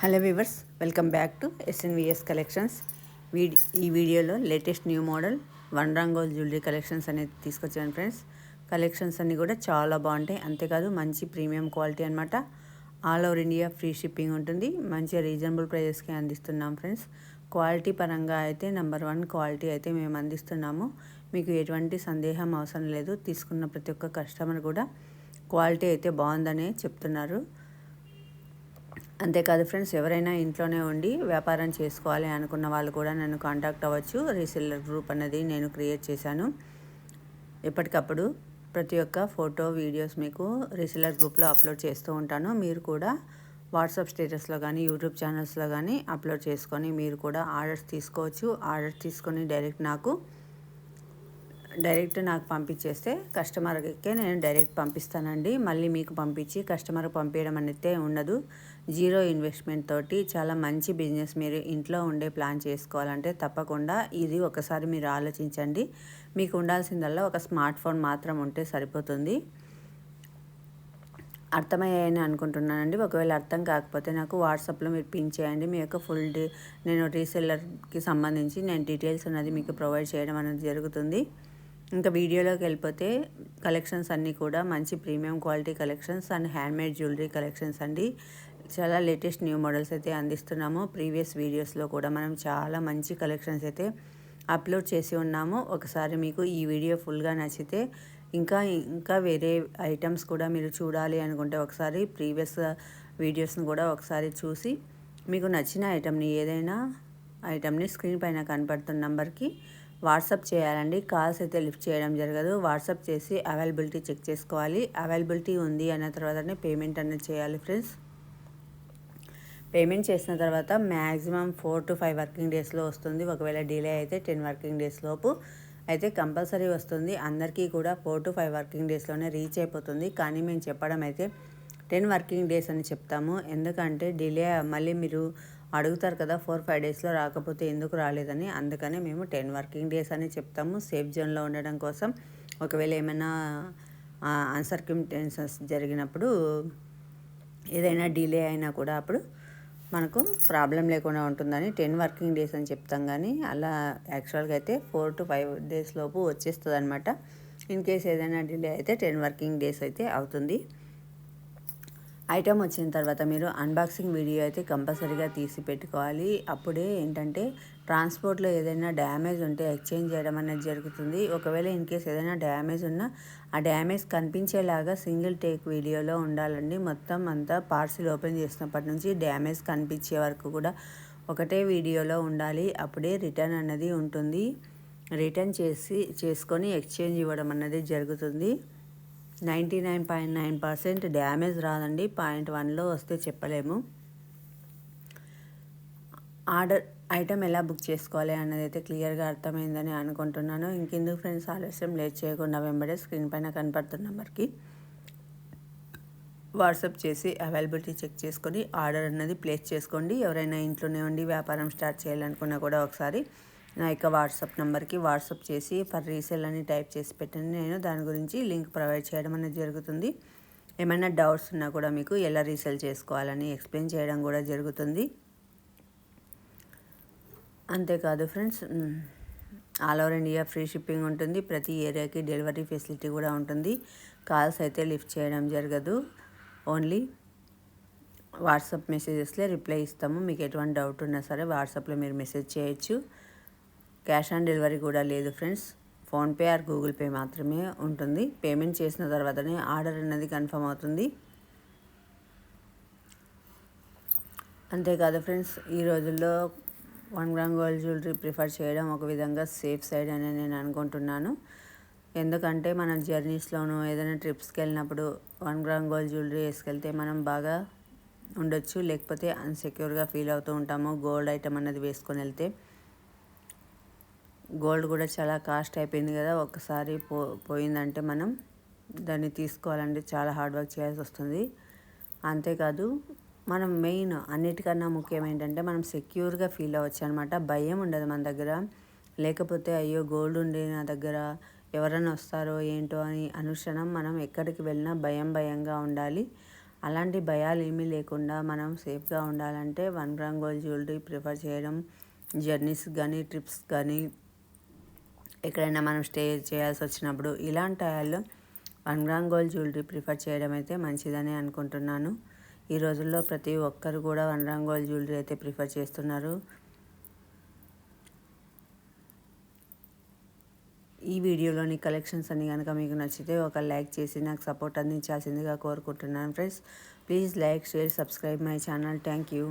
Hello viewers, welcome back to SNVS collections. ఈ వీడియోలో latest new model one రంగోల్ jewellery collections అనేది తీసుకొచ్చాను ఫ్రెండ్స్. కలెక్షన్స్ అన్నీ కూడా చాలా బాగుంటాయి. అంతేకాదు మంచి ప్రీమియం క్వాలిటీ అనమాట. All over India free shipping ఉంటుంది. మంచి రీజనబుల్ ప్రైజెస్కి అందిస్తున్నాం ఫ్రెండ్స్. క్వాలిటీ పరంగా అయితే నెంబర్ 1 క్వాలిటీ అయితే మేము అందిస్తున్నాము. మీకు ఎటువంటి సందేహం అవసరం లేదు. తీసుకున్న ప్రతి ఒక్క కస్టమర్ కూడా క్వాలిటీ అయితే బాగుందనే చెప్తున్నారు. అంతేకాదు ఫ్రెండ్స్, ఎవరైనా ఇంట్లోనే ఉండి వ్యాపారం చేసుకోవాలి అనుకున్న వాళ్ళు కూడా నన్ను కాంటాక్ట్ అవ్వచ్చు. రీసెల్లర్ గ్రూప్ అనేది నేను క్రియేట్ చేశాను. ఎప్పటికప్పుడు ప్రతి ఒక్క ఫోటో వీడియోస్ మీకు రీసెల్లర్ గ్రూప్లో అప్లోడ్ చేస్తూ ఉంటాను. మీరు కూడా వాట్సాప్ స్టేటస్లో కానీ యూట్యూబ్ ఛానల్స్లో కానీ అప్లోడ్ చేసుకొని మీరు కూడా ఆర్డర్స్ తీసుకోవచ్చు. ఆర్డర్స్ తీసుకొని డైరెక్ట్ నాకు పంపించేస్తే కస్టమర్కే నేను డైరెక్ట్ పంపిస్తానండి. మళ్ళీ మీకు పంపించి కస్టమర్ పంపించడం అనేది ఉండదు. జీరో ఇన్వెస్ట్మెంట్ తోటి చాలా మంచి బిజినెస్ మీరు ఇంట్లో ఉండే ప్లాన్ చేసుకోవాలంటే తప్పకుండా ఇది ఒకసారి మీరు ఆలోచించండి. మీకు ఉండాల్సిందల్లా ఒక స్మార్ట్ ఫోన్ మాత్రం ఉంటే సరిపోతుంది. అర్థమయ్యాయని అనుకుంటున్నానండి. ఒకవేళ అర్థం కాకపోతే నాకు వాట్సాప్లో మీరు పిన్ చేయండి. మీ యొక్క ఫుల్ నేను రీసెల్లర్కి సంబంధించి నేను డీటెయిల్స్ అనేది మీకు ప్రొవైడ్ చేయడం అనేది జరుగుతుంది. ఇంకా వీడియోలోకి వెళ్ళిపోతే కలెక్షన్స్ అన్నీ కూడా మంచి premium quality collections and handmade jewellery collections అండి. చాలా లేటెస్ట్ న్యూ మోడల్స్ అయితే అందిస్తున్నాము. ప్రీవియస్ వీడియోస్లో కూడా మనం చాలా మంచి కలెక్షన్స్ అయితే అప్లోడ్ చేసి ఉన్నాము. ఒకసారి మీకు ఈ వీడియో ఫుల్గా నచ్చితే ఇంకా వేరే ఐటమ్స్ కూడా మీరు చూడాలి అనుకుంటే ఒకసారి ప్రీవియస్ వీడియోస్ని కూడా ఒకసారి చూసి మీకు నచ్చిన ఏదైనా ఐటమ్ని స్క్రీన్ పైన కనపడుతున్న నెంబర్కి వాట్సాప్ చేయాలండి. కాల్స్ అయితే లిఫ్ట్ చేయడం జరగదు. వాట్సాప్ చేసి అవైలబిలిటీ చెక్ చేసుకోవాలి. అవైలబిలిటీ ఉంది అన్న తర్వాతనే పేమెంట్ అనేది చేయాలి ఫ్రెండ్స్. పేమెంట్ చేసిన తర్వాత మ్యాక్సిమం 4 to 5 వర్కింగ్ డేస్లో వస్తుంది. ఒకవేళ డిలే అయితే 10 వర్కింగ్ డేస్ లోపు అయితే కంపల్సరీ వస్తుంది. అందరికీ కూడా 4 to 5 వర్కింగ్ డేస్లోనే రీచ్ అయిపోతుంది. కానీ మేము చెప్పడం అయితే 10 వర్కింగ్ డేస్ అని చెప్తాము. ఎందుకంటే డిలే మళ్ళీ మీరు అడుగుతారు కదా 4-5 డేస్లో రాకపోతే ఎందుకు రాలేదని. అందుకనే మేము 10 వర్కింగ్ డేస్ అని చెప్తాము, సేఫ్ జోన్లో ఉండడం కోసం. ఒకవేళ ఏమైనా అన్సర్కమ్స్టెన్సెస్ జరిగినప్పుడు ఏదైనా డిలే అయినా కూడా అప్పుడు మనకు ప్రాబ్లం లేకుండా ఉంటుందని 10 వర్కింగ్ డేస్ అని చెప్తాం. కానీ అలా యాక్చువల్గా అయితే 4 to 5 డేస్ లోపు వచ్చేస్తుంది అనమాట. ఇన్ కేస్ ఏదైనా డిలే అయితే 10 వర్కింగ్ డేస్ అయితే అవుతుంది. ఐటమ్ వచ్చిన తర్వాత మీరు అన్బాక్సింగ్ వీడియో అయితే కంపల్సరీగా తీసి పెట్టుకోవాలి. అప్పుడే ఏంటంటే ట్రాన్స్పోర్ట్లో ఏదైనా డ్యామేజ్ ఉంటే ఎక్స్చేంజ్ చేయడం అనేది జరుగుతుంది. ఒకవేళ ఇన్ కేస్ ఏదైనా డ్యామేజ్ ఉన్నా ఆ డ్యామేజ్ కనిపించేలాగా సింగిల్ టేక్ వీడియోలో ఉండాలండి. మొత్తం అంతా పార్సిల్ ఓపెన్ చేసినప్పటి నుంచి డ్యామేజ్ కనిపించే వరకు కూడా ఒకటే వీడియోలో ఉండాలి. అప్పుడే రిటర్న్ అన్నది ఉంటుంది. రిటర్న్ చేసుకొని ఎక్స్చేంజ్ ఇవ్వడం అన్నది జరుగుతుంది. 99.9% డ్యామేజ్ రాదండి. 0.1లో వస్తే చెప్పలేము. ఐటమ్ ఎలా బుక్ చేసుకోవాలి అన్నది అయితే క్లియర్గా అర్థమైందని అనుకుంటున్నాను. ఇంకెందుకు ఫ్రెండ్స్ ఆలస్యం లేట్ చేయకుండా వెంబడే స్క్రీన్ పైన కనపడుతున్న నెంబర్కి వాట్సాప్ చేసి అవైలబిలిటీ చెక్ చేసుకొని ఆర్డర్ అన్నది ప్లేస్ చేసుకోండి. ఎవరైనా ఇంట్లోనే ఉండి వ్యాపారం స్టార్ట్ చేయాలనుకున్నా కూడా ఒకసారి నా యొక్క వాట్సాప్ నెంబర్కి వాట్సాప్ చేసి ఫర్ రీసేల్ అని టైప్ చేసి పెట్టండి. నేను దాని గురించి లింక్ ప్రొవైడ్ చేయడం అనేది జరుగుతుంది. ఏమైనా డౌట్స్ ఉన్నా కూడా మీకు ఎలా రీసేల్ చేసుకోవాలని ఎక్స్ప్లెయిన్ చేయడం కూడా జరుగుతుంది. అంతేకాదు friends, all over India free shipping ఉంటుంది. ప్రతి ఏరియాకి డెలివరీ ఫెసిలిటీ కూడా ఉంటుంది. కాల్స్ అయితే లిఫ్ట్ చేయడం జరగదు. ఓన్లీ వాట్సాప్ మెసేజెస్లో రిప్లై ఇస్తాము. మీకు ఎటువంటి డౌట్ ఉన్నా సరే వాట్సాప్లో మీరు మెసేజ్ చేయొచ్చు. క్యాష్ ఆన్ డెలివరీ కూడా లేదు friends. PhonePe are Google pay మాత్రమే ఉంటుంది. పేమెంట్ చేసిన తర్వాతనే ఆర్డర్ అనేది కన్ఫర్మ్ అవుతుంది. అంతేకాదు ఫ్రెండ్స్, ఈ రోజుల్లో 1 గ్రామ్ గోల్డ్ జ్యువెలరీ ప్రిఫర్ చేయడం ఒక విధంగా సేఫ్ సైడ్ అని నేను అనుకుంటున్నాను. ఎందుకంటే మనం జర్నీస్లోనూ ఏదైనా ట్రిప్స్కి వెళ్ళినప్పుడు 1 గ్రామ్ గోల్డ్ జ్యువెలరీ వేసుకెళ్తే మనం బాగా ఉండొచ్చు. లేకపోతే అన్సెక్యూర్గా ఫీల్ అవుతూ ఉంటాము గోల్డ్ ఐటమ్ అన్నది వేసుకొని వెళ్తే. గోల్డ్ కూడా చాలా కాస్ట్ అయిపోయింది కదా. ఒక్కసారి పోయిందంటే మనం దాన్ని తీసుకోవాలంటే చాలా హార్డ్ వర్క్ చేయాల్సి వస్తుంది. అంతేకాదు మనం మెయిన్ అన్నిటికన్నా ముఖ్యం ఏంటంటే మనం సెక్యూర్గా ఫీల్ అవ్వచ్చు అనమాట. భయం ఉండదు మన దగ్గర. లేకపోతే అయ్యో గోల్డ్ ఉండే నా దగ్గర ఎవరైనా వస్తారో ఏంటో అని అనుక్షణం మనం ఎక్కడికి వెళ్ళినా భయంగా ఉండాలి. అలాంటి భయాలు ఏమీ లేకుండా మనం సేఫ్గా ఉండాలంటే 1 గ్రామ్ గోల్డ్ జ్యువెలరీ ప్రిఫర్ చేయడం, జర్నీస్ కానీ ట్రిప్స్ కానీ ఎక్కడైనా మనం స్టే చేయాల్సి వచ్చినప్పుడు ఇలాంటి టయాల్లో 1 గ్రామ్ గోల్డ్ జ్యువెలరీ ప్రిఫర్ చేయడం అయితే మంచిదని అనుకుంటున్నాను. ఈ రోజుల్లో ప్రతి ఒక్కరు కూడా 1 గ్రామ్ గోల్డ్ జ్యువెలరీ అయితే ప్రిఫర్ చేస్తున్నారు. ఈ వీడియోలోని కలెక్షన్స్ అన్ని కనుక మీకు నచ్చితే ఒక లైక్ చేసి నాకు సపోర్ట్ అందించాల్సిందిగా కోరుకుంటున్నాను friends. Please like, share, subscribe my channel. Thank you.